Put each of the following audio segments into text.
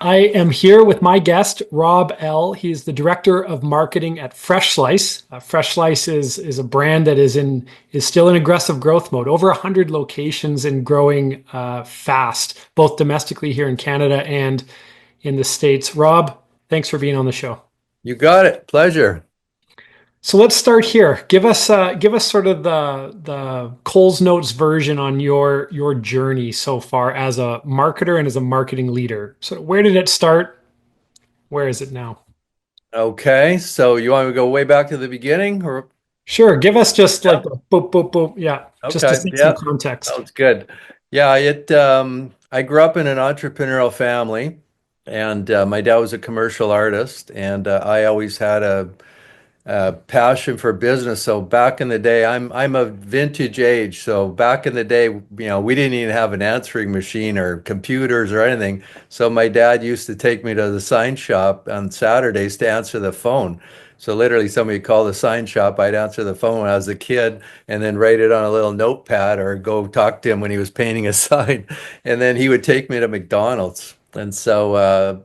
I am here with my guest, Rob Ell. He's the director of marketing at Freshslice. Freshslice is a brand that is still in aggressive growth mode. Over 100 locations and growing fast, both domestically here in Canada and in the States. Rob, thanks for being on the show. You got it. Pleasure. So let's start here. Give us sort of the Coles Notes version on your journey so far as a marketer and as a marketing leader. So where did it start? Where is it now? Okay, so you want to go way back to the beginning or Sure. Give us just like yeah? the boop, boop, boop. Yeah. Just to Okay, set some yeah. context. Sounds good. Yeah, I grew up in an entrepreneurial family and my dad was a commercial artist and I always had a passion for business. So back in the day, I'm a vintage age. So back in the day, we didn't even have an answering machine or computers or anything. So my dad used to take me to the sign shop on Saturdays to answer the phone. So literally somebody called the sign shop, I'd answer the phone when I was a kid and then write it on a little notepad or go talk to him when he was painting a sign. And then he would take me to McDonald's. And so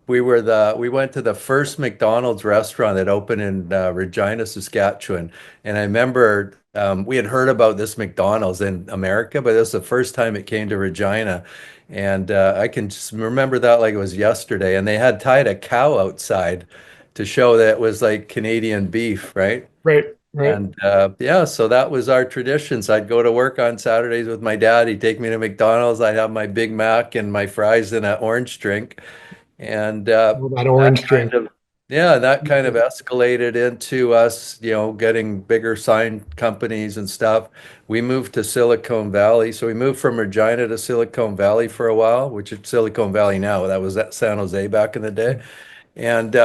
we went to the first McDonald's restaurant that opened in Regina, Saskatchewan, and I remember we had heard about this McDonald's in America, but this was the first time it came to Regina, and I can just remember that like it was yesterday. And they had tied a cow outside to show that it was like Canadian beef, right? Right. Right. And yeah, so that was our traditions. I'd go to work on Saturdays with my dad. He'd take me to McDonald's. I'd have my Big Mac and my fries and an orange drink. And Well, that that orange kind drink. of, yeah, that kind of escalated into us, getting bigger sign companies and stuff. We moved to Silicon Valley. So we moved from Regina to Silicon Valley for a while, which is Silicon Valley now. That was at San Jose back in the day. And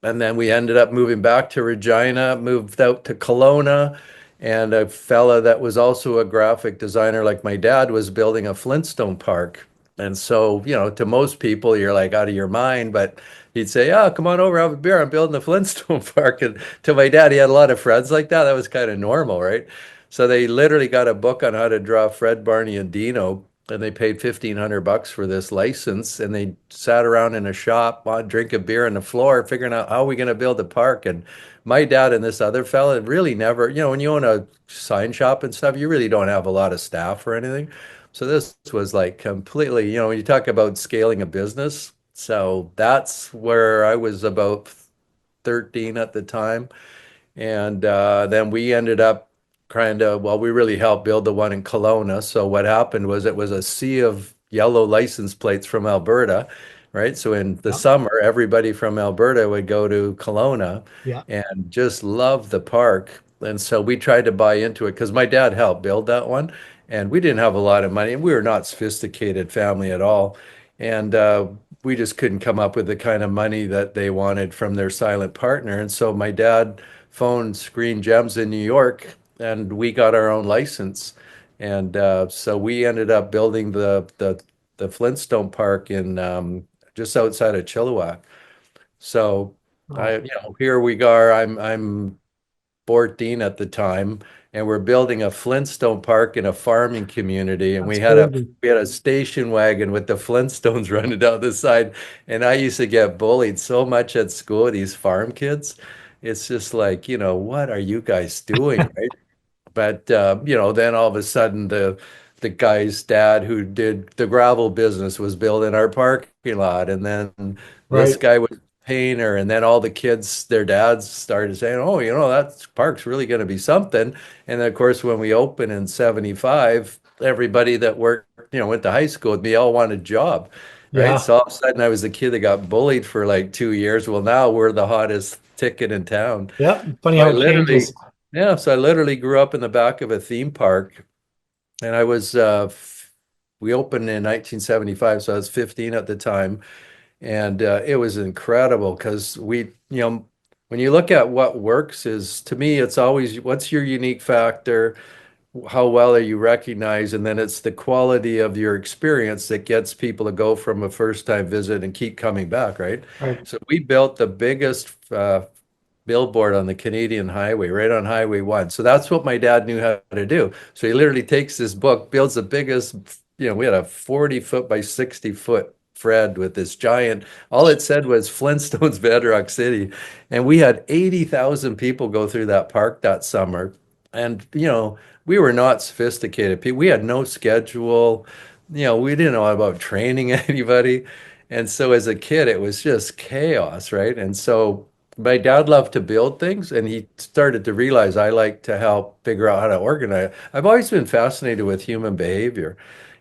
and then we ended up moving back to Regina, moved out to Kelowna, and a fella that was also a graphic designer like my dad was building a Flintstone Park. And so, to most people, you're like out of your mind, but he'd say, "Oh, come on over, have a beer. I'm building a Flintstone Park." And to my dad, he had a lot of friends like that. That was kind of normal, right? So they literally got a book on how to draw Fred, Barney, and Dino, and they paid $1,500 for this license, and they sat around in a shop, drink a beer on the floor, figuring out how are we going to build a park. And my dad and this other fella really never, when you own a sign shop and stuff, you really don't have a lot of staff or anything. So this was like completely, when you talk about scaling a business. So that's where I was about 13 at the time. And then we ended up well, we really helped build the one in Kelowna. So what happened was it was a sea of yellow license plates from Alberta, right? So in the Yeah. summer, everybody from Alberta would go to Kelowna Yeah. and just love the park. And so we tried to buy into it because my dad helped build that one. And we didn't have a lot of money. We were not sophisticated family at all. And we just couldn't come up with the kind of money that they wanted from their silent partner. And so my dad phoned Screen Gems in New York, and we got our own license. And so we ended up building the Flintstone Park in just outside of Chilliwack. So Oh, here we are. I'm 14 at the time, and we're building a Flintstone Park in a farming community. And that's we had a crazy. we had a station wagon with the Flintstones running down the side. And I used to get bullied so much at school, these farm kids. It's just like, what are you guys doing, right? But then all of a sudden the guy's dad who did the gravel business was building our parking lot, and then this Right. guy was a painter, and then all the kids, their dads started saying, "Oh, that park's really going to be something." And then, of course, when we opened in '75, everybody that worked, went to high school with me all wanted a job, right? Yeah. So all of a sudden, I was the kid that got bullied for like 2 years. Well, now we're the hottest ticket in town. Yeah. Funny So how I it literally changes. yeah, so I literally grew up in the back of a theme park, and we opened in 1975, so I was 15 at the time, and it was incredible because when you look at what works is, to me, it's always what's your unique factor, how well are you recognized, and then it's the quality of your experience that gets people to go from a first time visit and keep coming back, right? Right. So we built the biggest billboard on the Canadian highway, right on Highway 1. So that's what my dad knew how to do. So he literally takes this book, builds the biggest, we had a 40 foot by 60 foot Fred with this giant, all it said was Flintstones Bedrock City. And we had 80,000 people go through that park that summer. And, we were not sophisticated people. We had no schedule. We didn't know about training anybody. And so as a kid, it was just chaos, right? And so my dad loved to build things, and he started to realize I like to help figure out how to organize. I've always been fascinated with human behavior.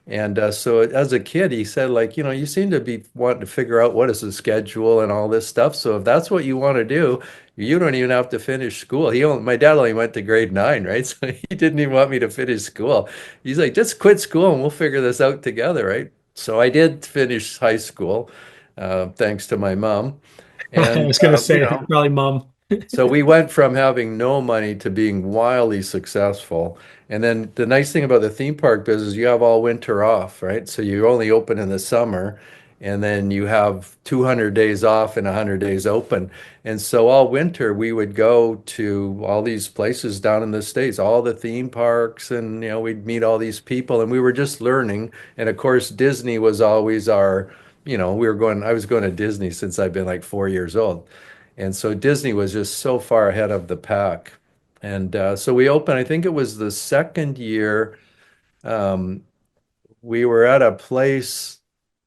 And so as a kid, he said, like, you seem to be wanting to figure out what is the schedule and all this stuff. So if that's what you want to do, you don't even have to finish school. My dad only went to grade 9, right? So he didn't even want me to finish school. He's like, just quit school and we'll figure this out together, right? So I did finish high school, thanks to my mom. I And, was going to say, probably mom. so we went from having no money to being wildly successful. And then the nice thing about the theme park business, you have all winter off, right? So you only open in the summer, and then you have 200 days off and 100 days open. And so all winter we would go to all these places down in the States, all the theme parks, and we'd meet all these people, and we were just learning. And of course, Disney was always I was going to Disney since I've been like 4 years old. And so Disney was just so far ahead of the pack. And so we opened, I think it was the second year. Um, we were at a place.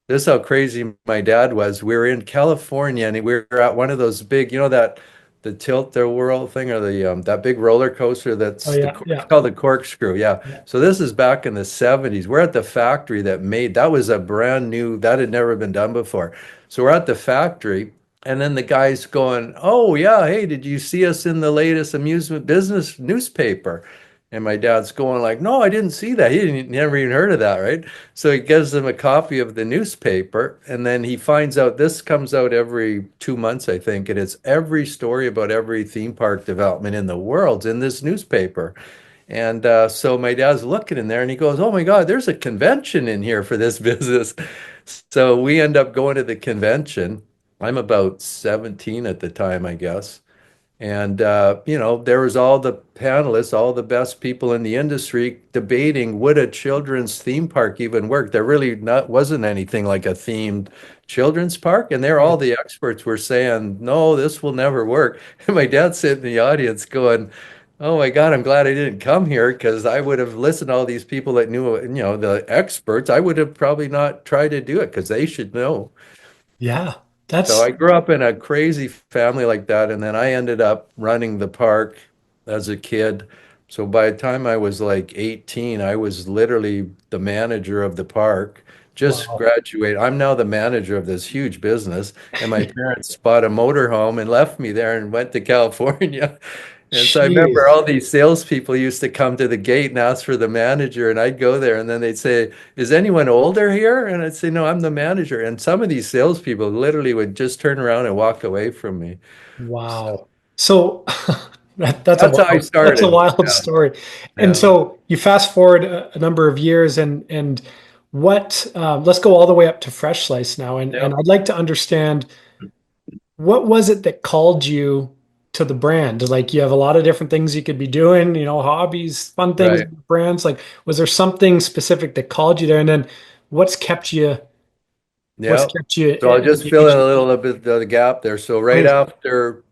This is how crazy my dad was. We were in California, and we were at one of those big, that the tilt-a-whirl thing, or the that big roller coaster Oh that's yeah, it's yeah, called the corkscrew. Yeah. yeah. So this is back in the 70s. We're at the factory that was a brand new, that had never been done before. So we're at the factory, and then the guy's going, "Oh yeah, hey, did you see us in the latest amusement business newspaper?" And my dad's going like, "No, I didn't see that. He didn't never even heard of that, right?" So he gives them a copy of the newspaper, and then he finds out this comes out every 2 months, I think, and it's every story about every theme park development in the world's in this newspaper. And so my dad's looking in there, and he goes, "Oh my God, there's a convention in here for this business." So we end up going to the convention. I'm about 17 at the time, I guess. And there was all the panelists, all the best people in the industry debating, would a children's theme park even work? There really not wasn't anything like a themed children's park, and there all Right. the experts were saying, no, this will never work. And my dad sitting in the audience going, "Oh my God, I'm glad I didn't come here, because I would have listened to all these people that knew, the experts. I would have probably not tried to do it because they should know." Yeah, So that's I grew up in a crazy family like that, and then I ended up running the park as a kid. So by the time I was like 18, I was literally the manager of the park. Just wow. graduated. I'm now the manager of this huge business, and my parents bought a motorhome and left me there and went to California. And so I remember Jeez. all these salespeople used to come to the gate and ask for the manager, and I'd go there, and then they'd say, "Is anyone older here?" And I'd say, "No, I'm the manager." And some of these salespeople literally would just turn around and walk away from me. So Wow. So that's how I that's a started. wild Yeah, story. And yeah, so you fast forward a number of years and what let's go all the way up to Freshslice now and yep, I'd like to understand what was it that called you to the brand? Like you have a lot of different things you could be doing, hobbies, fun things, right, brands. Like was there something specific that called you there? And then what's kept you what's yep. kept you So I'll just fill in engaged? a little bit of the gap there. So right Please. after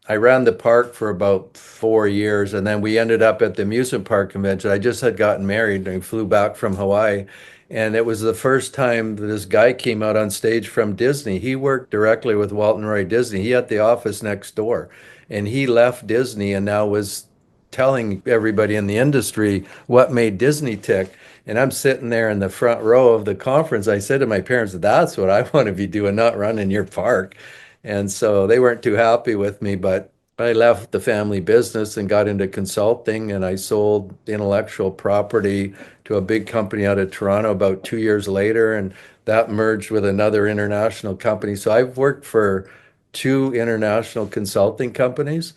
I ran the park for about 4 years, and then we ended up at the amusement park convention. I just had gotten married and flew back from Hawaii. And it was the first time that this guy came out on stage from Disney. He worked directly with Walt and Roy Disney. He had the office next door, and he left Disney and now was telling everybody in the industry what made Disney tick. And I'm sitting there in the front row of the conference. I said to my parents, "That's what I want to be doing, not running your park." And so they weren't too happy with me, but I left the family business and got into consulting, and I sold intellectual property to a big company out of Toronto about 2 years later, and that merged with another international company. So I've worked for two international consulting companies,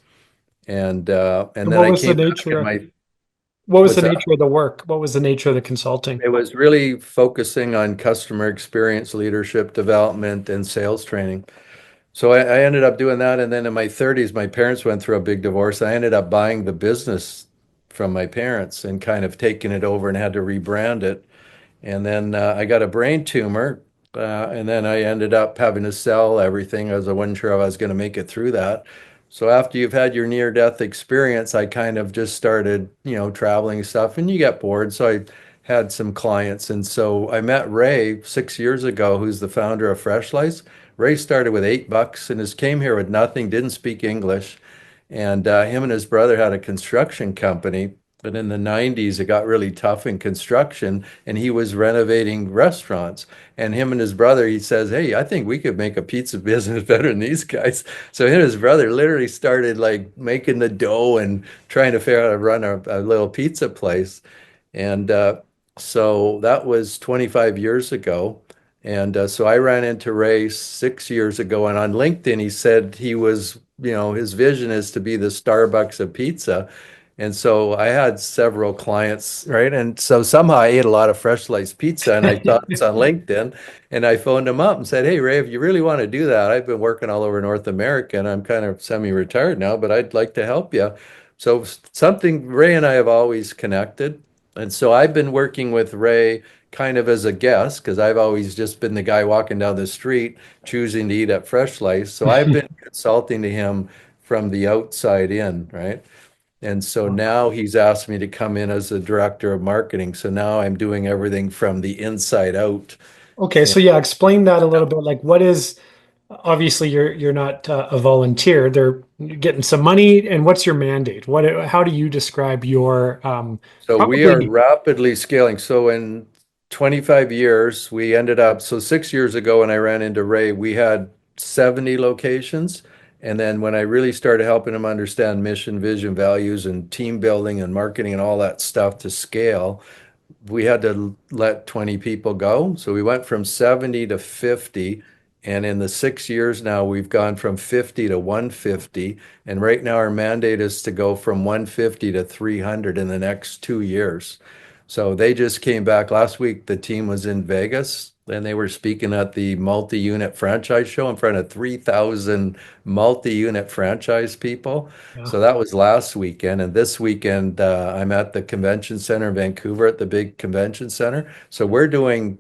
and And then what I was the came back nature and of my what was the what's that? nature of the work? What was the nature of the consulting? It was really focusing on customer experience, leadership development, and sales training. So I ended up doing that. And then in my 30s, my parents went through a big divorce. I ended up buying the business from my parents and kind of taking it over and had to rebrand it. And then I got a brain tumor. and then I ended up having to sell everything as I wasn't sure if I was going to make it through that. So after you've had your near-death experience, I kind of just started, traveling and stuff, and you get bored. So I had some clients, and so I met Ray 6 years ago, who's the founder of Freshslice. Ray started with $8 and just came here with nothing, didn't speak English, and him and his brother had a construction company. But in the 90s, it got really tough in construction, and he was renovating restaurants. And him and his brother, he says, "Hey, I think we could make a pizza business better than these guys." So him and his brother literally started like making the dough and trying to figure out how to run a little pizza place. And so that was 25 years ago. And so I ran into Ray 6 years ago, and on LinkedIn, he said he was, his vision is to be the Starbucks of pizza. And so I had several clients, right? And so somehow I ate a lot of fresh sliced pizza, and I saw this on LinkedIn, and I phoned him up and said, "Hey, Ray, if you really want to do that, I've been working all over North America, and I'm kind of semi-retired now, but I'd like to help you." So something Ray and I have always connected. And so I've been working with Ray kind of as a guest because I've always just been the guy walking down the street choosing to eat at Freshlice. So I've been consulting to him from the outside in, right? And so now he's asked me to come in as the director of marketing. So now I'm doing everything from the inside out. Okay, And so yeah, explain that a little bit. Like, what is obviously you're not a volunteer. They're getting some money, and what's your mandate? How do you describe your so we are probably rapidly scaling. So in 25 years, we ended up, so 6 years ago when I ran into Ray, we had 70 locations. And then when I really started helping him understand mission, vision, values, and team building and marketing and all that stuff to scale, we had to let 20 people go. So we went from 70 to 50. And in the 6 years now, we've gone from 50 to 150. And right now, our mandate is to go from 150 to 300 in the next 2 years. So they just came back last week. The team was in Vegas and they were speaking at the multi-unit franchise show in front of 3,000 multi-unit franchise people. yeah, So that was last weekend, and this weekend I'm at the convention center in Vancouver at the big convention center. So we're doing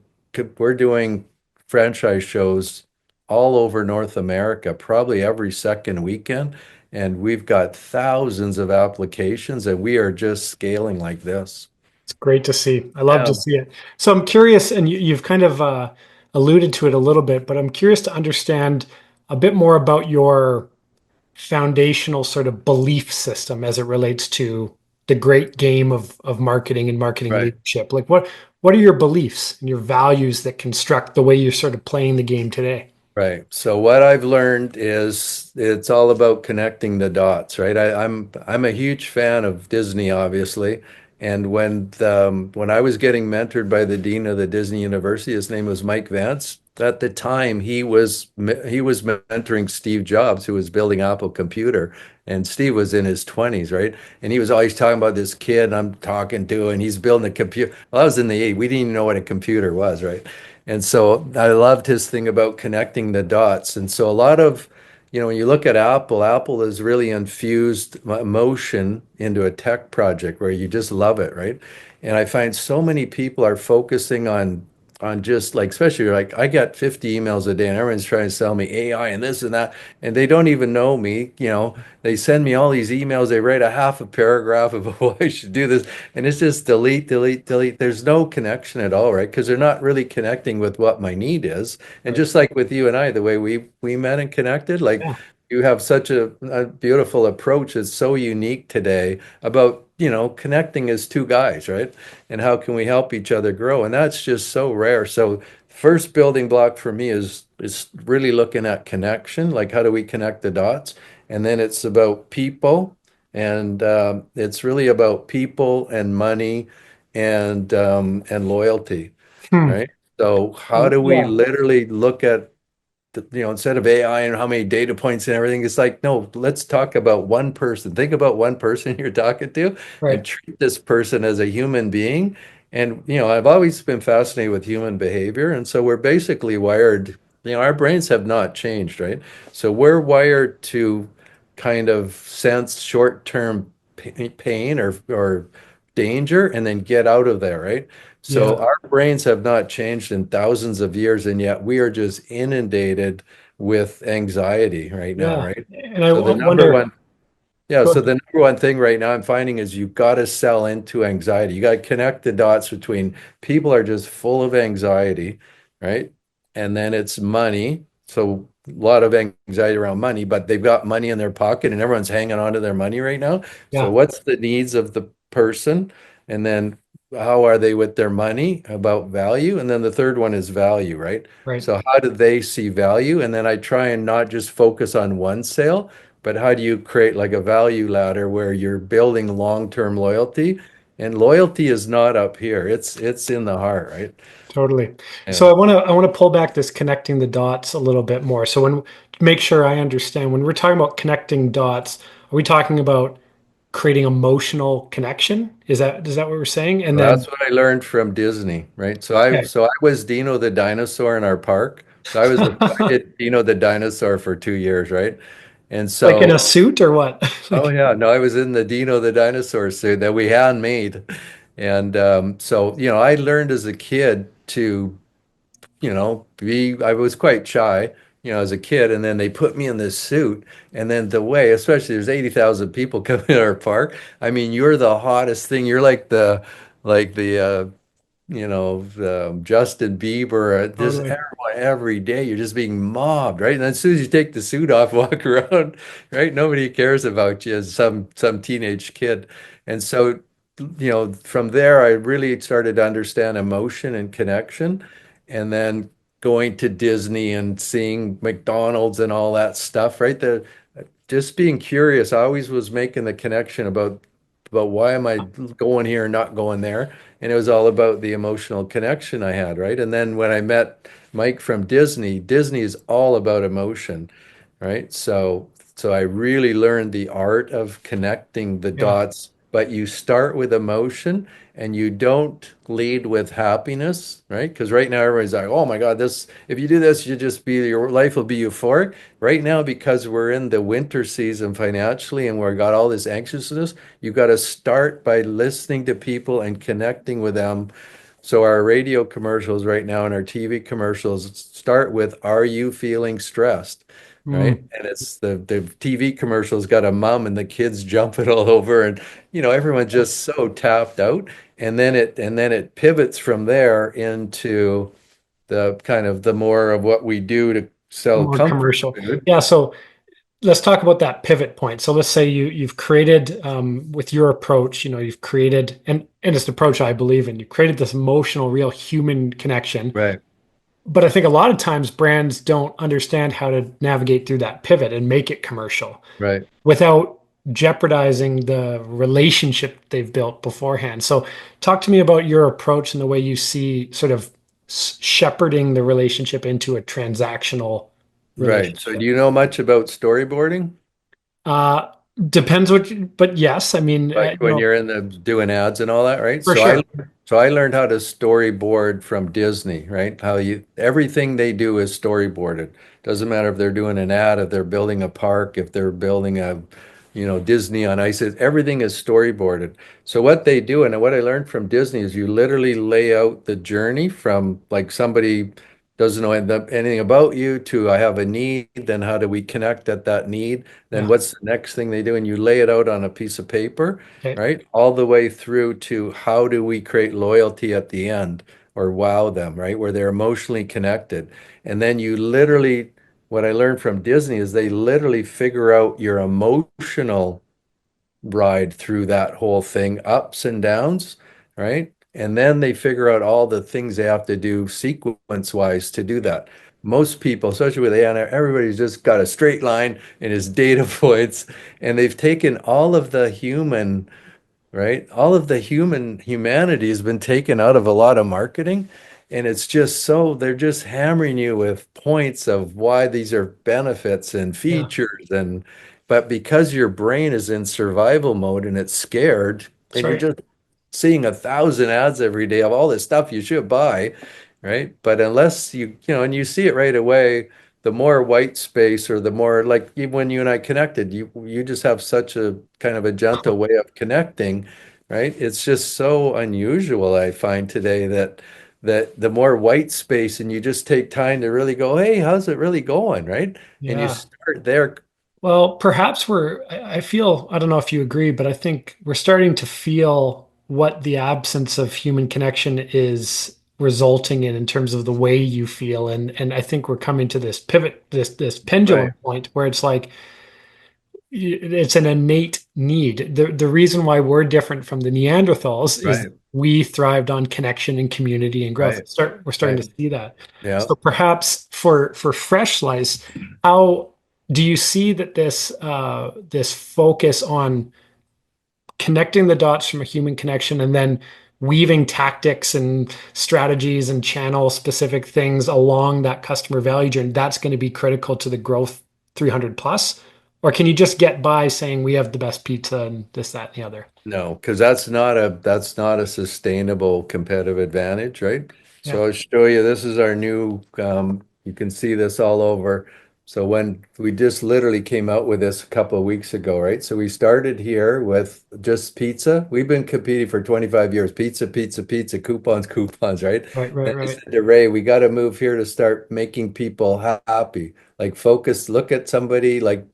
franchise shows all over North America, probably every second weekend, and we've got thousands of applications, and we are just scaling like this. it's great to see. I love to Yeah, see it. So I'm curious, and you've kind of alluded to it a little bit, but I'm curious to understand a bit more about your foundational sort of belief system as it relates to the great game of marketing and marketing right. leadership. Like what are your beliefs and your values that construct the way you're sort of playing the game today? Right. So what I've learned is it's all about connecting the dots, right? I'm a huge fan of Disney, obviously. And when I was getting mentored by the dean of the Disney University, his name was Mike Vance. At the time, he was mentoring Steve Jobs, who was building Apple Computer, and Steve was in his 20s, right? And he was always talking about this kid I'm talking to, and he's building a computer. Well, I was in the 80s. We didn't even know what a computer was, right? And so I loved his thing about connecting the dots. And so a lot of, when you look at Apple, Apple has really infused emotion into a tech project where you just love it, right? And I find so many people are focusing on just like, especially like I get 50 emails a day and everyone's trying to sell me AI and this and that, and they don't even know me. They send me all these emails, they write a half a paragraph of why I should do this, and it's just delete, delete, delete. There's no connection at all, right? Because they're not really connecting with what my need is. And Right. just like with you and I, the way we met and connected, like Yeah. you have such a beautiful approach. It's so unique today about, connecting as two guys, right? And how can we help each other grow? And that's just so rare. So first building block for me is really looking at connection, like how do we connect the dots? And then it's about people, and it's really about people and money and loyalty, Hmm. right? So how do we Yeah. literally look at instead of AI and how many data points and everything, it's like, no, let's talk about one person. Think about one person you're talking to and Right. treat this person as a human being. And, I've always been fascinated with human behavior. And so we're basically wired, our brains have not changed, right? So we're wired to kind of sense short-term pain or danger and then get out of there, right? So Yeah. our brains have not changed in thousands of years, and yet we are just inundated with anxiety right now, Yeah. right? And I So the number wonder, one yeah, go so ahead. the number one thing right now I'm finding is you've got to sell into anxiety. You got to connect the dots between people are just full of anxiety, right? And then it's money. So a lot of anxiety around money, but they've got money in their pocket and everyone's hanging on to their money right now. So Yeah. what's the needs of the person? And then how are they with their money about value? And then the third one is value, right? Right. So how do they see value? And then I try and not just focus on one sale, but how do you create like a value ladder where you're building long-term loyalty? And loyalty is not up here. It's in the heart, right? Totally. Yeah. So I want to pull back this connecting the dots a little bit more. So when make sure I understand when we're talking about connecting dots, are we talking about creating emotional connection? Is that what we're saying? And Well, then that's what I learned from Disney, right? So I was Dino the dinosaur in our park. So I okay. did Dino the dinosaur for 2 years, right? And Like in so a suit or what? oh Like, yeah, no, I was in the Dino the dinosaur suit that we handmade. And so I learned as a kid to I was quite shy, as a kid, and then they put me in this suit, and then the way, especially there's 80,000 people coming to our park. I mean, you're the hottest thing. You're like the Justin Bieber, just totally. everyone every day. You're just being mobbed, right? And then as soon as you take the suit off, walk around, right? Nobody cares about you as some teenage kid. And so, from there, I really started to understand emotion and connection. And then going to Disney and seeing McDonald's and all that stuff, right? Just being curious. I always was making the connection about why am I going here and not going there? And it was all about the emotional connection I had, right? And then when I met Mike from Disney, Disney is all about emotion, right? So I really learned the art of connecting the Yeah. dots, but you start with emotion and you don't lead with happiness, right? Because right now everybody's like, "Oh my God, this if you do this, your life will be euphoric." Right now, because we're in the winter season financially and we've got all this anxiousness, you've got to start by listening to people and connecting with them. So our radio commercials right now and our TV commercials start with, "Are you feeling stressed?" Right? Mm, And it's the TV commercials got a mom and the kids jumping all over, and everyone's just so tapped out. And then it pivots from there into the kind of the more of what we do to sell more comfort commercial. food. Yeah. So let's talk about that pivot point. So let's say you've created with your approach, you've created and it's the approach I believe in. You created this emotional, real human connection. Right, But I think a lot of times brands don't understand how to navigate through that pivot and make it commercial right. without jeopardizing the relationship they've built beforehand. So talk to me about your approach and the way you see sort of shepherding the relationship into a transactional Right. So do relationship. you know much about storyboarding? Uh, depends but yes, I mean, Like when you're in the doing ads and all that, right? for So I sure. so I learned how to storyboard from Disney, right? How you everything they do is storyboarded. Doesn't matter if they're doing an ad, if they're building a park, if they're building Disney on Ice, everything is storyboarded. So what they do and what I learned from Disney is you literally lay out the journey from like somebody doesn't know anything about you to I have a need, then how do we connect at that need? Then Yeah. what's the next thing they do? And you lay it out on a piece of paper, Okay. right? All the way through to how do we create loyalty at the end or wow them, right? Where they're emotionally connected. And then what I learned from Disney is they literally figure out your emotional ride through that whole thing, ups and downs, right? And then they figure out all the things they have to do sequence wise to do that. Most people, especially with AI, everybody's just got a straight line in his data points, and they've taken all of the human, right? All of the humanity has been taken out of a lot of marketing. And it's just so they're just hammering you with points of why these are benefits and Yeah. features. But because your brain is in survival mode and it's scared, That's and you're right. just seeing 1,000 ads every day of all this stuff you should buy, right? But unless and you see it right away, the more white space or the more like even when you and I connected, you just have such a kind of a gentle way of connecting right? It's just so unusual, I find today that the more white space and you just take time to really go, hey, how's it really going, right? And you Yeah. start there. Well, perhaps I feel, I don't know if you agree, but I think we're starting to feel what the absence of human connection is resulting in terms of the way you feel. And I think we're coming to this pivot, this Right, pendulum point where it's like it's an innate need. The reason why we're different from the Neanderthals is right, we thrived on connection and community and growth. right, We're starting right. to see that. Yeah. So perhaps for Freshslice, how do you see that this focus on connecting the dots from a human connection and then weaving tactics and strategies and channel specific things along that customer value journey, that's going to be critical to the growth 300 plus? Or can you just get by saying we have the best pizza and this, that, and the other? No, because that's not a sustainable competitive advantage, right? Yeah. So I'll show you. This is our new. You can see this all over. So when we just literally came out with this a couple of weeks ago, right? So we started here with just pizza. We've been competing for 25 years. Pizza, pizza, pizza, coupons, coupons, right? Right, right, And I right. said to Ray, we got to move here to start making people happy. Like focus, look at somebody like,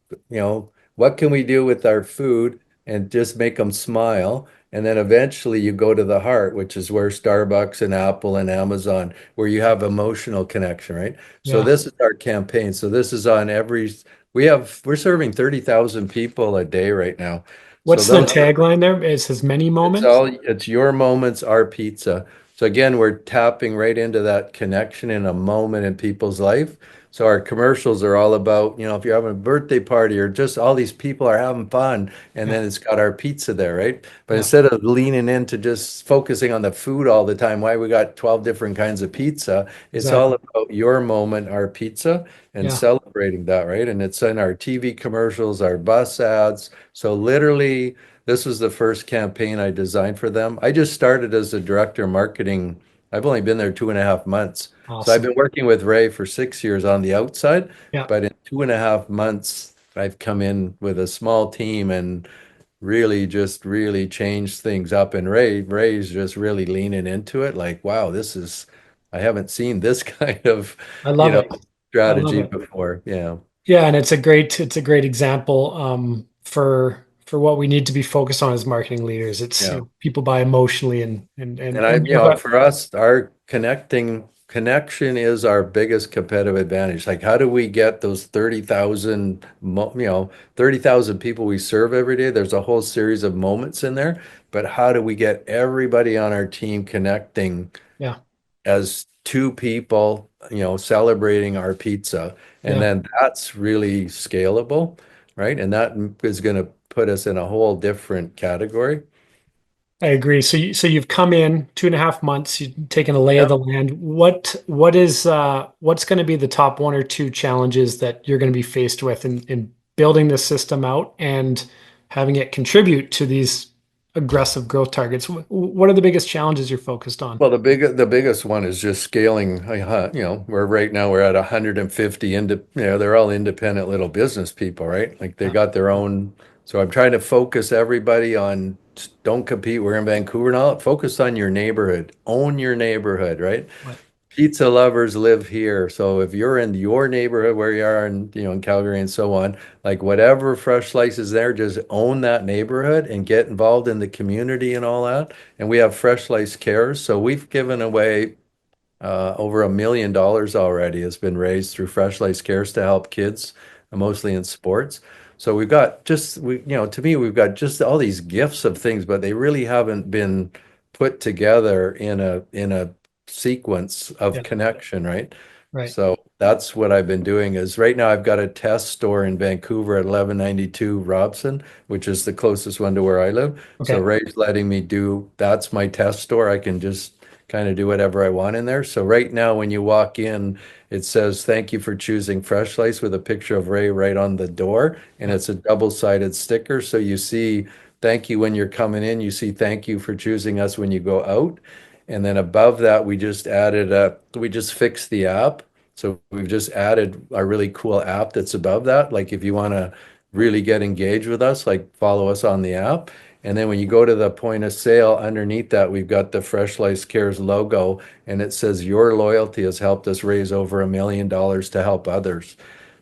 what can we do with our food? And just make them smile. And then eventually you go to the heart, which is where Starbucks and Apple and Amazon, where you have emotional connection, right? So Yeah. this is our campaign. So this is on we're serving 30,000 people a day right now. So What's the those tagline there? It says many moments. it's your moments, our pizza. So again, we're tapping right into that connection in a moment in people's life. So our commercials are all about, if you're having a birthday party or just all these people are having fun, and Yeah. then it's got our pizza there, right? But Yeah. instead of leaning into just focusing on the food all the time, why we got 12 different kinds of pizza, it's all Exactly. about your moment, our pizza, and Yeah. celebrating that, right? And it's in our TV commercials, our bus ads. So literally, this was the first campaign I designed for them. I just started as a director of marketing. I've only been there 2.5 months. So I've Awesome. been working with Ray for 6 years on the outside, Yeah. but in 2.5 months, I've come in with a small team and really changed things up. And Ray's just really leaning into it. Like, wow, I haven't seen this kind of, I you love know, it. I love strategy it. before. Yeah. Yeah, and it's a great example for what we need to be focused on as marketing leaders. It's Yeah. people buy emotionally and And you have a for us, our connection is our biggest competitive advantage. Like, how do we get those 30,000 people we serve every day? There's a whole series of moments in there, but how do we get everybody on our team connecting yeah, as two people, celebrating our pizza? And yeah. then that's really scalable, right? And that is going to put us in a whole different category. I agree. So you've come in 2.5 months, you've taken a lay of Yeah. the land. What's going to be the top one or two challenges that you're going to be faced with in building this system out and having it contribute to these aggressive growth targets? What are the biggest challenges you're focused on? Well, the biggest one is just scaling. We're right now we're at 150 they're all independent little business people, right? Like they Yeah, got their own. So I'm trying to focus everybody on don't compete. We're in Vancouver now. Focus on your neighborhood. Own your neighborhood, right? right. Pizza lovers live here. So if you're in your neighborhood where you are in Calgary and so on, like whatever fresh slice is there, just own that neighborhood and get involved in the community and all that. And we have Fresh Slice Cares. So we've given away over $1 million already has been raised through Freshlice Cares to help kids, mostly in sports. So we've got to me, we've got just all these gifts of things, but they really haven't been put together in a sequence of Yeah, connection, right? right. So that's what I've been doing is right now I've got a test store in Vancouver at 1192 Robson, which is the closest one to where I live. So Okay. Ray's letting me that's my test store. I can just kind of do whatever I want in there. So right now, when you walk in, it says, "Thank you for choosing Fresh Slice" with a picture of Ray right on the door. And Yeah, it's a double-sided sticker. So you see, thank you when you're coming in. You see, thank you for choosing us when you go out. And then above that, we just fixed the app. So we've just added a really cool app that's above that. Like if you want to really get engaged with us, like follow us on the app. And then when you go to the point of sale, underneath that, we've got the Freshlice Cares logo, and it says, Your loyalty has helped us raise over $1 million to help others.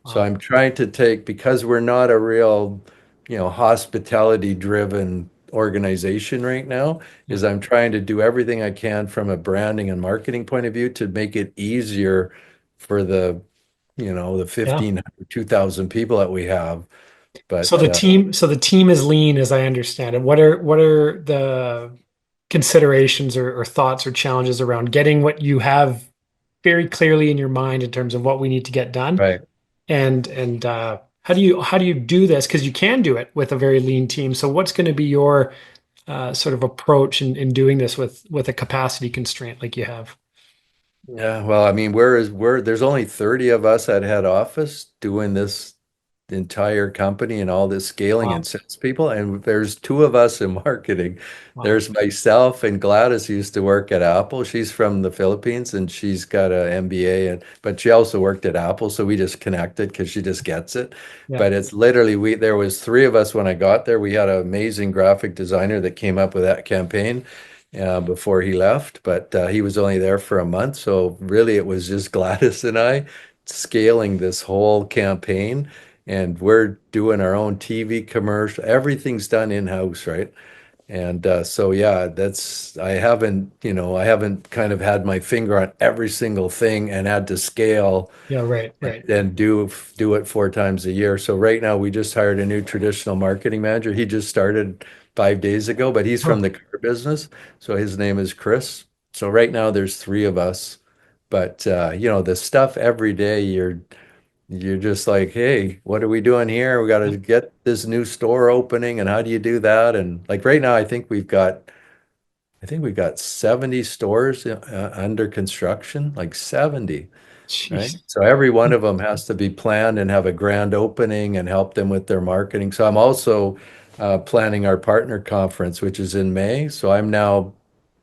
So Wow. I'm trying to take, because we're not a real, hospitality driven organization right now, Yeah. is I'm trying to do everything I can from a branding and marketing point of view to make it easier for the Yeah. 1,500, 2,000 people that we have. So But the team is lean, as I understand it. What are the considerations or thoughts or challenges around getting what you have very clearly in your mind in terms of what we need to get done? right. And how do you do this? Because you can do it with a very lean team. So what's going to be your sort of approach in doing this with a capacity constraint like you have? Yeah, well, I mean, there's only 30 of us at head office doing this entire company and all this scaling Wow. and salespeople, and there's two of us in marketing. Wow. There's myself and Gladys used to work at Apple. She's from the Philippines and she's got an MBA but she also worked at Apple, so we just connected because she just gets it. Yeah. But it's literally there was three of us when I got there. We had an amazing graphic designer that came up with that campaign before he left, but he was only there for a month. So really, it was just Gladys and I scaling this whole campaign, and we're doing our own TV commercial. Everything's done in-house, right? And so yeah, I haven't kind of had my finger on every single thing and had to scale Yeah. Right. and Right. then do it 4 times a year. So right now we just hired a new traditional marketing manager. He just started 5 days ago, but he's from Huh. the car business. So his name is Chris. So right now there's three of us. But the stuff every day you're just like, hey, what are we doing here? We got to get this new store opening, and how do you do that? And like right now, I think we've got 70 stores under construction, like 70. Right. Jeez. So every one of them has to be planned and have a grand opening and help them with their marketing. So I'm also planning our partner conference, which is in May. So I'm now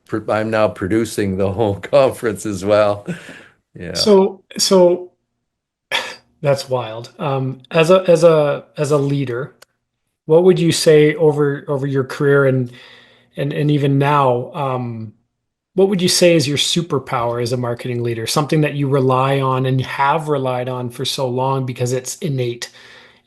producing the whole conference as well. Yeah. So that's wild. As a leader, what would you say over your career and even now, what would you say is your superpower as a marketing leader? Something that you rely on and have relied on for so long because it's innate,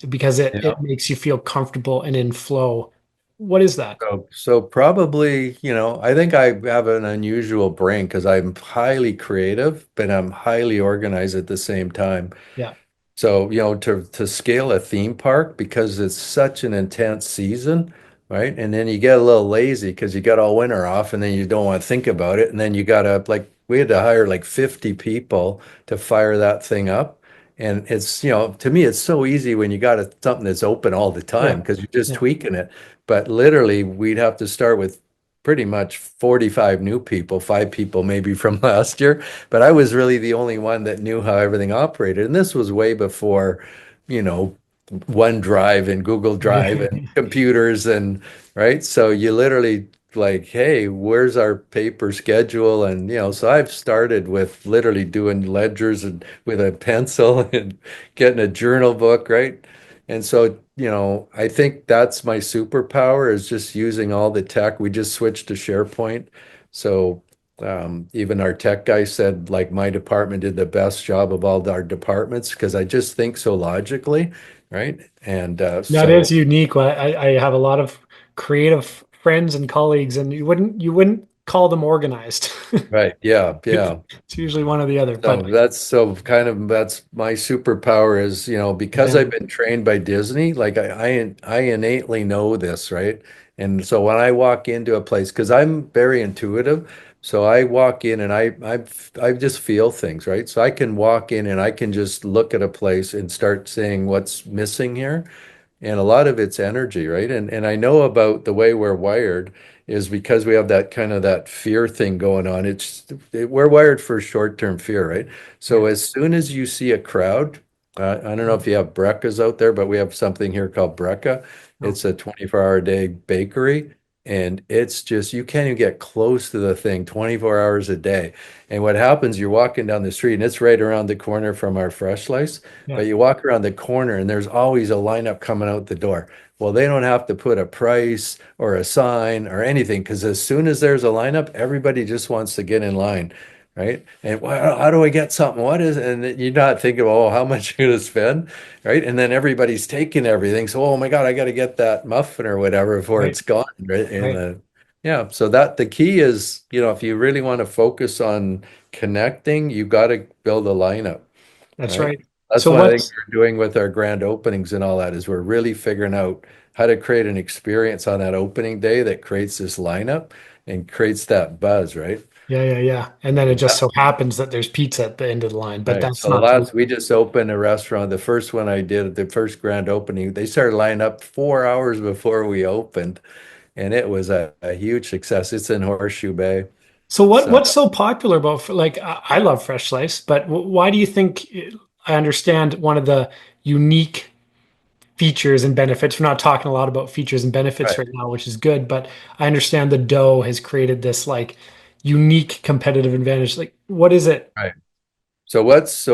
because it Yeah. makes you feel comfortable and in flow. What is that? So probably, I think I have an unusual brain because I'm highly creative, but I'm highly organized at the same time. Yeah. So, to scale a theme park because it's such an intense season, right? And then you get a little lazy because you got all winter off and then you don't want to think about it. And then you got to we had to hire like 50 people to fire that thing up. And to me, it's so easy when you got something that's open all the time Yeah. because you're just Yeah. tweaking it. But literally, we'd have to start with pretty much 45 new people, 5 people maybe from last year. But I was really the only one that knew how everything operated. And this was way before, you know, OneDrive and Google Drive and computers and right. So you literally like, hey, where's our paper schedule? And so I've started with literally doing ledgers and with a pencil and getting a journal book, right? And so, I think that's my superpower is just using all the tech. We just switched to SharePoint. So even our tech guy said, like, my department did the best job of all our departments because I just think so logically, right? And That is so, unique. I have a lot of creative friends and colleagues, and you wouldn't call them organized. right, yeah, yeah. It's usually one or the other. So But that's my superpower is, because yeah, I've been trained by Disney, like I innately know this, right? And so when I walk into a place, because I'm very intuitive, so I walk in and I just feel things, right? So I can walk in and I can just look at a place and start saying what's missing here. And a lot of it's energy, right? And I know about the way we're wired is because we have that kind of that fear thing going on. We're wired for short-term fear, right? So yeah. as soon as you see a crowd, I don't know if you have Brecca's out there, but we have something here called Brecca. Oh, It's a 24-hour-a-day bakery. and it's just you can't even get close to the thing 24 hours a day. And what happens, you're walking down the street and it's right around the corner from our Freshslice, Yeah. but you walk around the corner and there's always a lineup coming out the door. Well, they don't have to put a price or a sign or anything because as soon as there's a lineup, everybody just wants to get in line, right? And well, how do I get something? What is it? And you're not thinking, oh, how much you're going to spend, right? And then everybody's taking everything. So, oh my God, I got to get that muffin or whatever before Right. it's gone, right? And Right. yeah, so that the key is, if you really want to focus on connecting, you got to build a lineup, That's right? right. That's So what I think what's we're doing with our grand openings and all that is we're really figuring out how to create an experience on that opening day that creates this lineup and creates that buzz, right? yeah, yeah, yeah. And then it just so happens that there's pizza at the end of the line, but Right. that's So the not the last, we just opened a restaurant. The first one I did, the first grand opening, they started lining up 4 hours before we opened, and it was a huge success. It's in Horseshoe Bay. So So, what's so popular about like I love fresh slice, but why do you think I understand one of the unique features and benefits? We're not talking a lot about features and benefits right, right now, which is good, but I understand the dough has created this like unique competitive advantage. Like what is it? right. So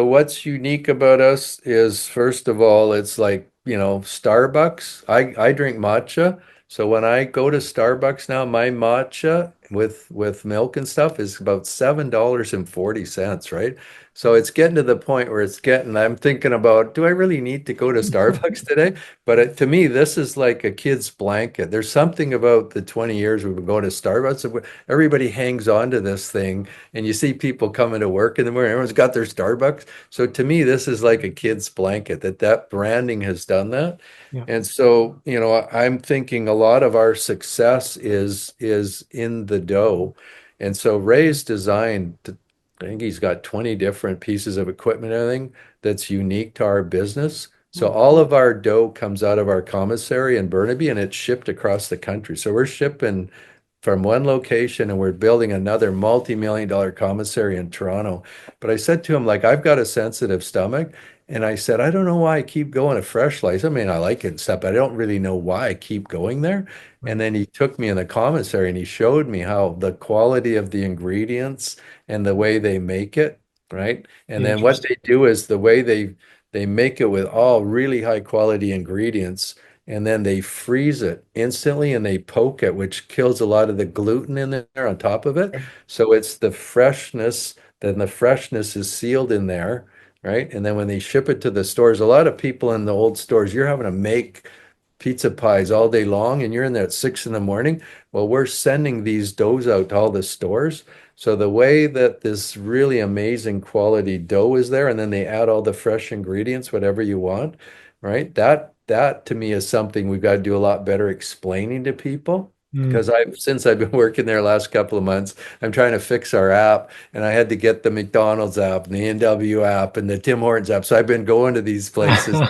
what's unique about us is first of all, it's like, Starbucks. I drink matcha. So when I go to Starbucks now, my matcha with milk and stuff is about $7.40, right? So it's getting to the point where I'm thinking about, do I really need to go to Starbucks today? But to me, this is like a kid's blanket. There's something about the 20 years we've been going to Starbucks. Everybody hangs on to this thing and you see people coming to work in the morning. Everyone's got their Starbucks. So to me, this is like a kid's blanket that branding has done that. Yeah. And so, I'm thinking a lot of our success is in the dough. And so Ray's designed, I think he's got 20 different pieces of equipment, and everything that's unique to our business. So Oh, all of our dough comes out of our commissary in Burnaby and it's shipped across the country. So we're shipping from one location and we're building another multi-million-dollar commissary in Toronto. But I said to him, like, I've got a sensitive stomach. And I said, I don't know why I keep going to Freshslice. I mean, I like it and stuff, but I don't really know why I keep going there. And right. then he took me in the commissary and he showed me how the quality of the ingredients and the way they make it, right? And then what Interesting. they do is the way they make it with all really high quality ingredients and then they freeze it instantly and they poke it, which kills a lot of the gluten in there on top of it. So it's the freshness, then the freshness is sealed in there, right? And then when they ship it to the stores, a lot of people in the old stores, you're having to make pizza pies all day long and you're in there at 6 in the morning. Well, we're sending these doughs out to all the stores. So the way that this really amazing quality dough is there, and then they add all the fresh ingredients, whatever you want, right? That to me is something we've got to do a lot better explaining to people. Mm. Because since I've been working there last couple of months, I'm trying to fix our app, and I had to get the McDonald's app and the NW app and the Tim Hortons app. So I've been going to these places.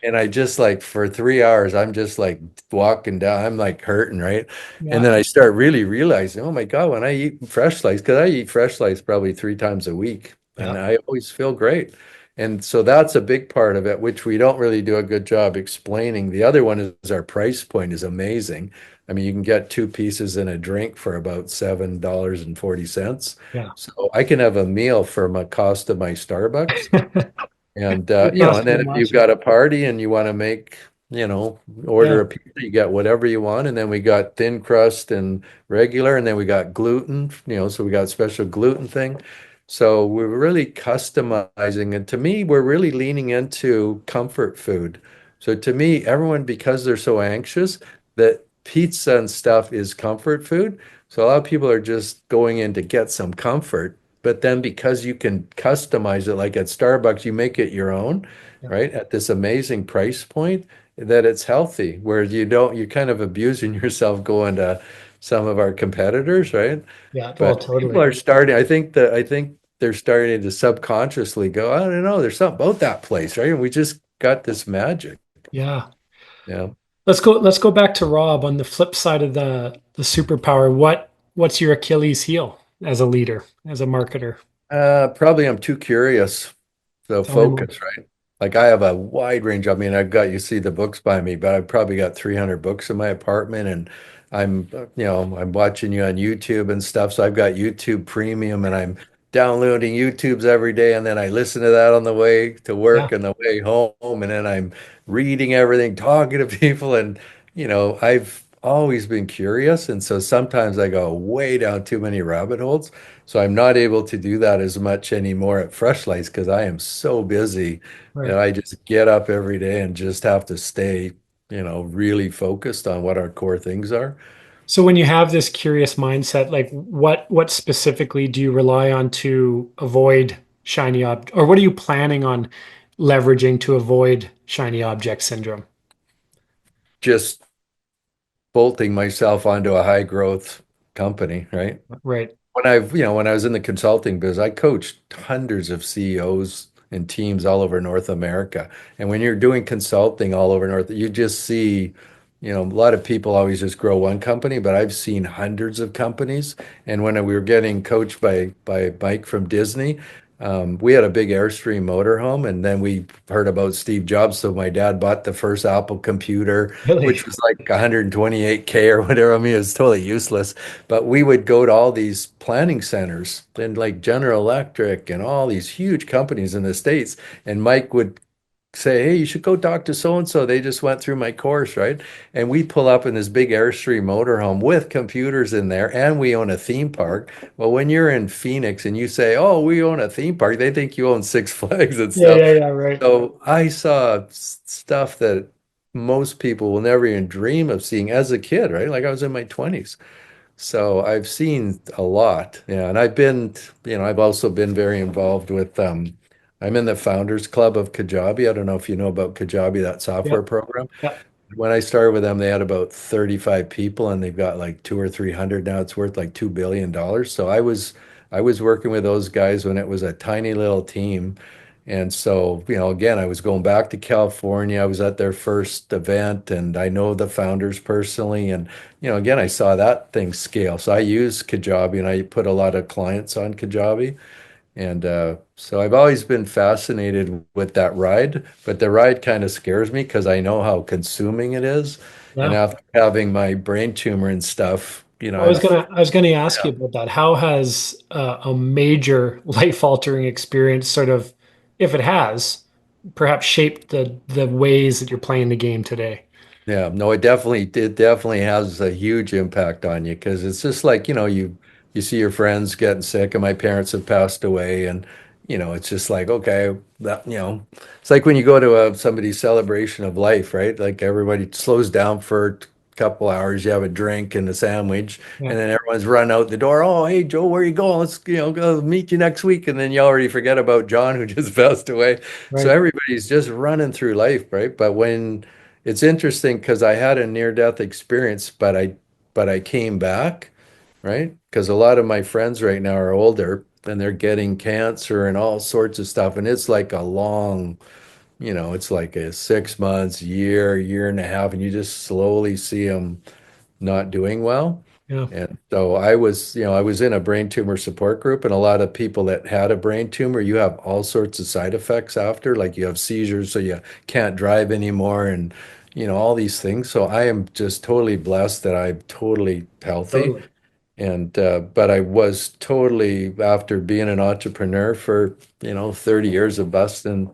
And I just like for 3 hours, I'm just like walking down, I'm like hurting, right? And Yeah, then I start really realizing, oh my God, when I eat fresh slice, because I eat fresh slice probably 3 times a week, and yeah, I always feel great. And so that's a big part of it, which we don't really do a good job explaining. The other one is our price point is amazing. I mean, you can get two pieces and a drink for about $7.40. yeah. So I can have a meal for my cost of my Starbucks. And The and cost of then the if you've matcha. got a party and you want to make, order Yeah, a pizza, you get whatever you want. And then we got thin crust and regular, and then we got gluten, so we got special gluten thing. So we're really customizing. And to me, we're really leaning into comfort food. So to me, everyone, because they're so anxious, that pizza and stuff is comfort food. So a lot of people are just going in to get some comfort. But then because you can customize it, like at Starbucks, you make it your own, yeah, right? At this amazing price point, that it's healthy, where you don't, you're kind of abusing yourself going to some of our competitors, right? yeah. Well, But people totally. are starting, I think they're starting to subconsciously go, I don't know, there's something about that place, right? And we just got this magic. Yeah. Yeah. Let's go back to Rob on the flip side of the superpower. What's your Achilles heel as a leader, as a marketer? Probably I'm too curious. So Tell me more. focus, right? Like I have a wide range. I mean, I've got, you see the books by me, but I've probably got 300 books in my apartment and I'm watching you on YouTube and stuff. So I've got YouTube Premium and I'm downloading YouTubes every day. And then I listen to that on the way to Yeah. work and the way home. And then I'm reading everything, talking to people. And, I've always been curious. And so sometimes I go way down too many rabbit holes. So I'm not able to do that as much anymore at Freshlice because I am so busy that Right. I just get up every day and just have to stay, really focused on what our core things are. So when you have this curious mindset, like what specifically do you rely on to avoid shiny object, or what are you planning on leveraging to avoid shiny object syndrome? Just bolting myself onto a high growth company, right? Right. When I was in the consulting biz, I coached hundreds of CEOs and teams all over North America. And when you're doing consulting all over North, you just see, a lot of people always just grow one company, but I've seen hundreds of companies. And when we were getting coached by Mike from Disney, we had a big Airstream motorhome, and then we heard about Steve Jobs. So my dad bought the first Apple computer, Really? which was like 128K or whatever. I mean, it was totally useless. But we would go to all these planning centers and like General Electric and all these huge companies in the States. And Mike would say, "Hey, you should go talk to so and so. They just went through my course, right?" And we pull up in this big Airstream motorhome with computers in there, and we own a theme park. Well, when you're in Phoenix and you say, "Oh, we own a theme park," they think you own Six Flags and Yeah, stuff. yeah, yeah, right. So I saw stuff that most people will never even dream of seeing as a kid, right? Like I was in my 20s. So I've seen a lot. Yeah, and I've also been very involved with I'm in the Founders Club of Kajabi. I don't know if you know about Kajabi, that software Yep. program. Yep. When I started with them, they had about 35 people and they've got like two or 300 now. It's worth like $2 billion. So I was working with those guys when it was a tiny little team. And so, again, I was going back to California. I was at their first event and I know the founders personally. And, again, I saw that thing scale. So I use Kajabi and I put a lot of clients on Kajabi. And so I've always been fascinated with that ride, but the ride kind of scares me because I know how consuming it is. And Yeah. after having my brain tumor and stuff, I was gonna ask you yeah, about that. How has a major life-altering experience sort of, if it has, perhaps shaped the ways that you're playing the game today? yeah, no, it definitely has a huge impact on you because it's just like, you see your friends getting sick and my parents have passed away and it's just like, okay, it's like when you go to somebody's celebration of life, right? Like everybody slows down for a couple hours, you have a drink and a sandwich, Yeah. and then everyone's run out the door. Oh, hey Joe, where you going? Let's, go meet you next week. And then you already forget about John who just passed away. So Right. everybody's just running through life, right? But when it's interesting because I had a near-death experience, but I came back, right? Because a lot of my friends right now are older and they're getting cancer and all sorts of stuff. And it's like it's like a 6 months, year and a half, and you just slowly see them not doing well. Yeah. And so I was in a brain tumor support group, and a lot of people that had a brain tumor, you have all sorts of side effects after, like you have seizures, so you can't drive anymore, and all these things. So I am just totally blessed that I'm totally healthy. Totally. And but I was totally after being an entrepreneur for 30 years of busting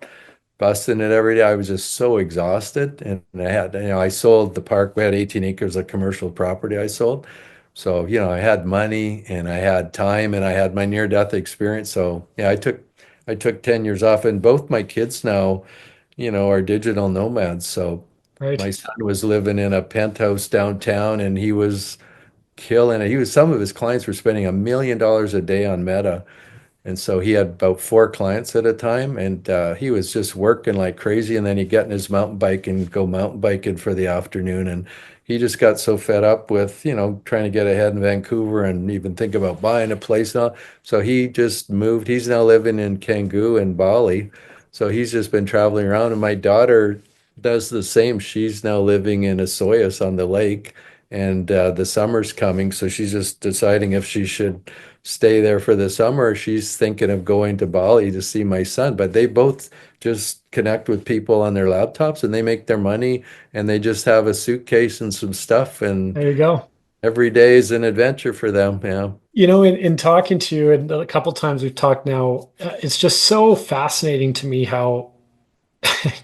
it every day. I was just so exhausted. And I sold the park. We had 18 acres of commercial property I sold. So, I had money and I had time and I had my near-death experience. So, yeah, I took 10 years off and both my kids now, are digital nomads. So Right. my son was living in a penthouse downtown and he was killing it. Some of his clients were spending $1 million a day on Meta. And so he had about four clients at a time, and he was just working like crazy. And then he'd get in his mountain bike and go mountain biking for the afternoon. And he just got so fed up with, trying to get ahead in Vancouver and even think about buying a place now. So he just moved. He's now living in Canggu and Bali. So he's just been traveling around. And my daughter does the same. She's now living in Osoyoos on the lake, and the summer's coming. So she's just deciding if she should stay there for the summer. She's thinking of going to Bali to see my son, but they both just connect with people on their laptops and they make their money and they just have a suitcase and some stuff and There you go. Every day is an adventure for them. Yeah. In talking to you and a couple times we've talked now, it's just so fascinating to me how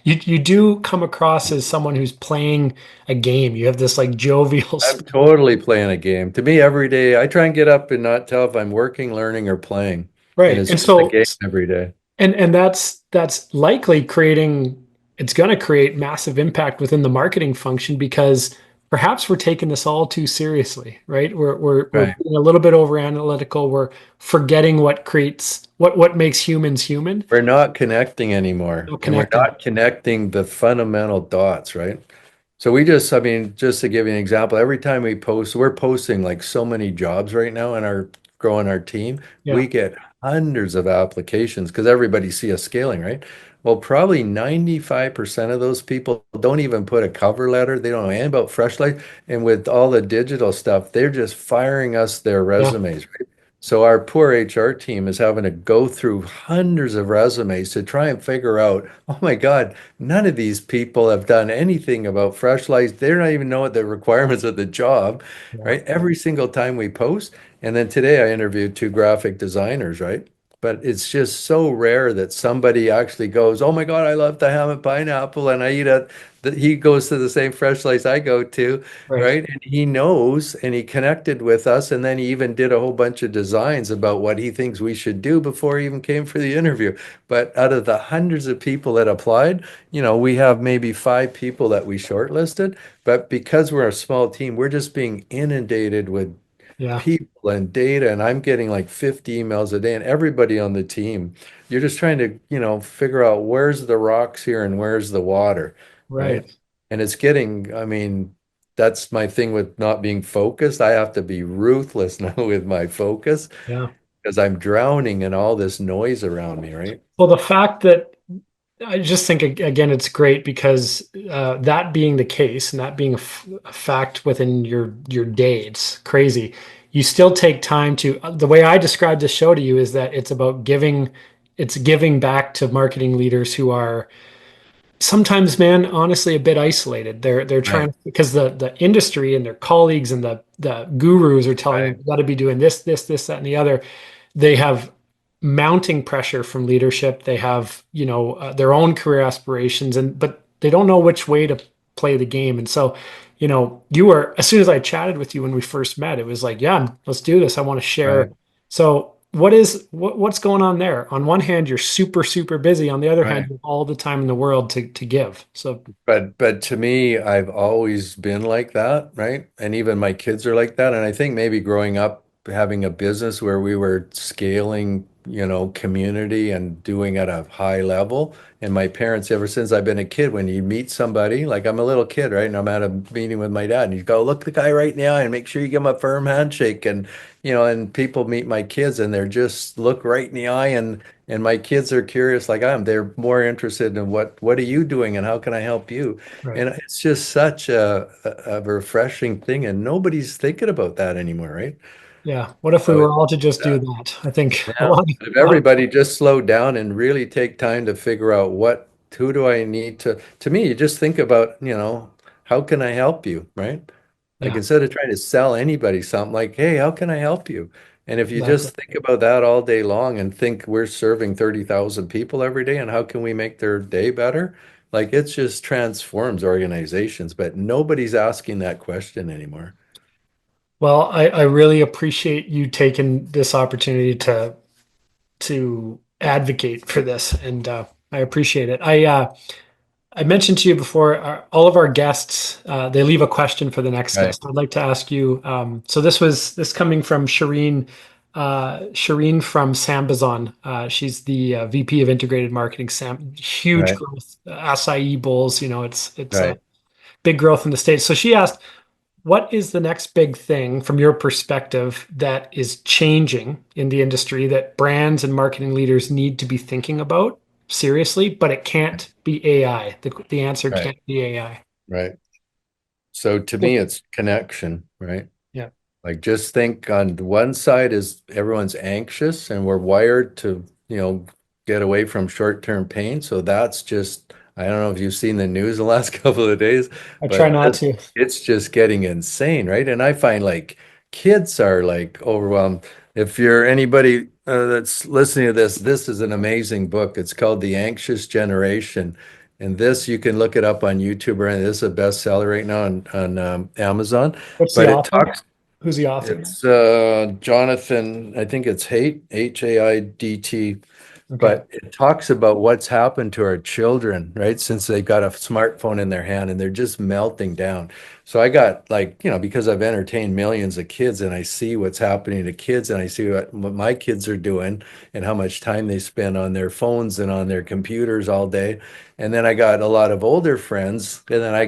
you do come across as someone who's playing a game. You have this like jovial I'm spirit. totally playing a game. To me, every day, I try and get up and not tell if I'm working, learning, or playing. And Right. it's And just a so game every day. and that's likely creating it's going to create massive impact within the marketing function because perhaps we're taking this all too seriously, right? We're Right. being a little bit over analytical. We're forgetting what creates what makes humans human. We're not connecting anymore, No and we're connecting. not connecting the fundamental dots, right? So we just, I mean, just to give you an example, every time we post, we're posting like so many jobs right now and our growing our team. Yeah. We get hundreds of applications because everybody see us scaling, right? Well, probably 95% of those people don't even put a cover letter. They don't know anything about Freshlight. And with all the digital stuff, they're just firing us their Yeah. resumes, right? So our poor HR team is having to go through hundreds of resumes to try and figure out, oh my God, none of these people have done anything about Freshlights. They don't even know what the requirements of the job, Yeah. right? Every single time we post. And then today I interviewed two graphic designers, right? But it's just so rare that somebody actually goes, oh my God, I love the ham and pineapple, and I eat it. He goes to the same Freshlights I go to, Right. right? And he knows and he connected with us. And then he even did a whole bunch of designs about what he thinks we should do before he even came for the interview. But out of the hundreds of people that applied, we have maybe 5 people that we shortlisted. But because we're a small team, we're just being inundated with Yeah. people and data. And I'm getting like 50 emails a day, and everybody on the team, you're just trying to, figure out where's the rocks here and where's the water, right? Right. And it's getting, I mean, that's my thing with not being focused. I have to be ruthless now with my focus Yeah. because I'm drowning in all this noise around me, right? Well, the fact that I just think again, it's great because that being the case and that being a fact within your day, it's crazy. You still take time to. The way I describe this show to you is that it's about giving. It's giving back to marketing leaders who are sometimes, man, honestly, a bit isolated. They're Right, trying because the industry and their colleagues and the gurus are telling them right, you got to be doing this, that, and the other. They have mounting pressure from leadership. They have, their own career aspirations, but they don't know which way to play the game. And so, you were as soon as I chatted with you when we first met, it was like, yeah, let's do this. I want to share. right, So, what's going on there? On one hand, you're super super busy. On the other hand, right. you have all the time in the world to give. So, But to me, I've always been like that, right? And even my kids are like that. And I think maybe growing up having a business where we were scaling, community and doing at a high level. And my parents, ever since I've been a kid, when you meet somebody, like I'm a little kid, right? And I'm at a meeting with my dad, and you go, look the guy right in the eye and make sure you give him a firm handshake. And people meet my kids and they're just look right in the eye, and my kids are curious like I am. They're more interested in what are you doing and how can I help you? right. And it's just such a refreshing thing, and nobody's thinking about that anymore, right? Yeah. What if we So were it, all to just do that? I think a yeah. lot But if a lot of everybody just slowed down and really take time to figure out who do I need to me, you just think about, how can I help you, right? Like yeah, instead of trying to sell anybody something, like, hey, how can I help you? And if you exactly. just think about that all day long and think we're serving 30,000 people every day and how can we make their day better? Like it just transforms organizations, but nobody's asking that question anymore. Well, I really appreciate you taking this opportunity to advocate for this, and I appreciate it. I mentioned to you before, all of our guests they leave a question for the next Right, guest. I'd like to ask you. So this coming from Shireen, Shireen from Sambazon. She's the VP of Integrated Marketing. Huge right, growth, acai bowls. It's a right. big growth in the States. So she asked, what is the next big thing from your perspective that is changing in the industry that brands and marketing leaders need to be thinking about seriously, but it can't be AI. The answer Right, can't be AI. right. So to me, it's connection, right? Yeah. Like just think on one side is everyone's anxious and we're wired to, get away from short-term pain. So that's just I don't know if you've seen the news the last couple of days, I try but not to. it's just getting insane, right? And I find like kids are like overwhelmed. If you're anybody that's listening to this, this is an amazing book. It's called The Anxious Generation. And this, you can look it up on YouTube, and this is a bestseller right now on Amazon. What's the But it author? talks, Who's the author? it's Jonathan, I think it's Haidt, Okay. but it talks about what's happened to our children, right? Since they got a smartphone in their hand and they're just melting down. So I got like, because I've entertained millions of kids and I see what's happening to kids and I see what my kids are doing and how much time they spend on their phones and on their computers all day. And then I got a lot of older friends, and then I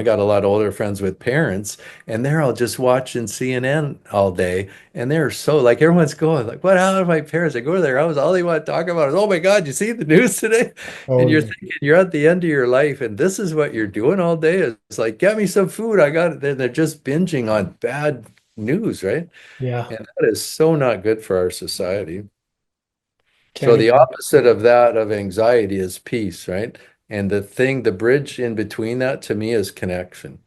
got a lot of older friends with parents, and they're all just watching CNN all day. And they're so like everyone's going like, what happened to my parents? I go to their house, all they want to talk about is, oh my God, you see the news today? Oh And you're yeah. thinking you're at the end of your life, and this is what you're doing all day. It's like, get me some food. I got it. They're just binging on bad news, right? Yeah. And that is so not good for our society. So Can't the even. opposite of that of anxiety is peace, right? And the bridge in between that to me is connection,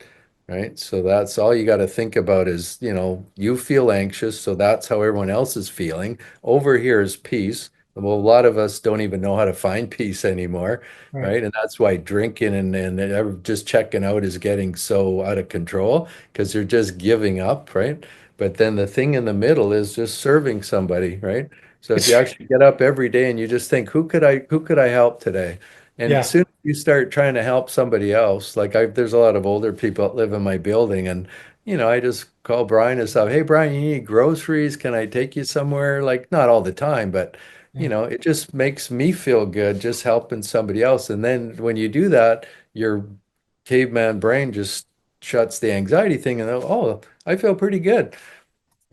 right? So that's all you got to think about is, you feel anxious, so that's how everyone else is feeling. Over here is peace. Well, a lot of us don't even know how to find peace anymore, Right. right? And that's why drinking and just checking out is getting so out of control because they're just giving up, right? But then the thing in the middle is just serving somebody, right? So if you actually get up every day and you just think, who could I help today? And Yeah. soon as you start trying to help somebody else, like there's a lot of older people that live in my building, and I just call Brian and stuff. Hey, Brian, you need groceries? Can I take you somewhere? Like not all the time, but Yeah. it just makes me feel good just helping somebody else. And then when you do that, your caveman brain just shuts the anxiety thing, and oh, I feel pretty good,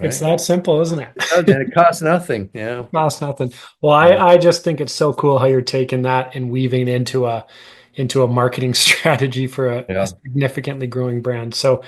It's right? that simple, isn't it? It does, and it costs nothing. Yeah. Costs nothing. Well, Yeah. I just think it's so cool how you're taking that and weaving it into a marketing strategy for a Yeah. significantly growing brand. So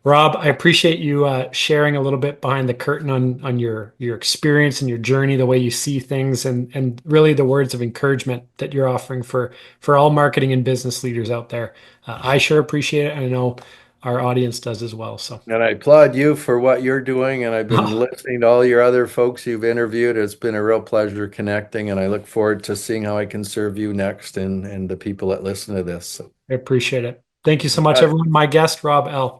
Rob, I appreciate you sharing a little bit behind the curtain on your experience and your journey, the way you see things, and really the words of encouragement that you're offering for all marketing and business leaders out there. I sure appreciate it, and I know our audience does as well. So, And I applaud you for what you're doing. And I've been listening to all your other folks you've interviewed. It's been a real pleasure connecting. And I look forward to seeing how I can serve you next and the people that listen to this. So, I appreciate it. Thank you so much, everyone. My guest, Rob Ell.